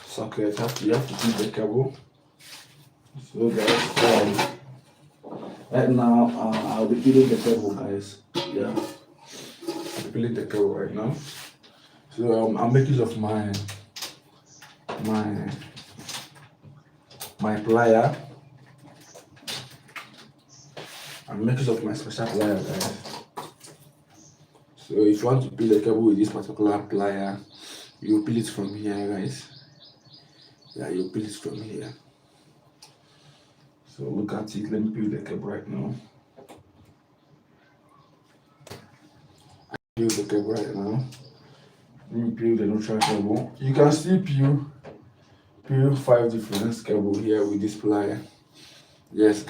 socket. You have to peel the cable. So guys, right now I'll be peeling the cable, guys. Yeah, I'll be peeling the cable right now. So I'm making use of my plier. I'm making use of my special plier, guys. So if you want to peel the cable with this particular plier, you peel it from here, guys. Yeah, you peel it from here. So look at it. Let me peel the cable right now. Peel the cable right now. Let me peel the neutral cable. You can still peel 5 different cable here with this plier. Yes.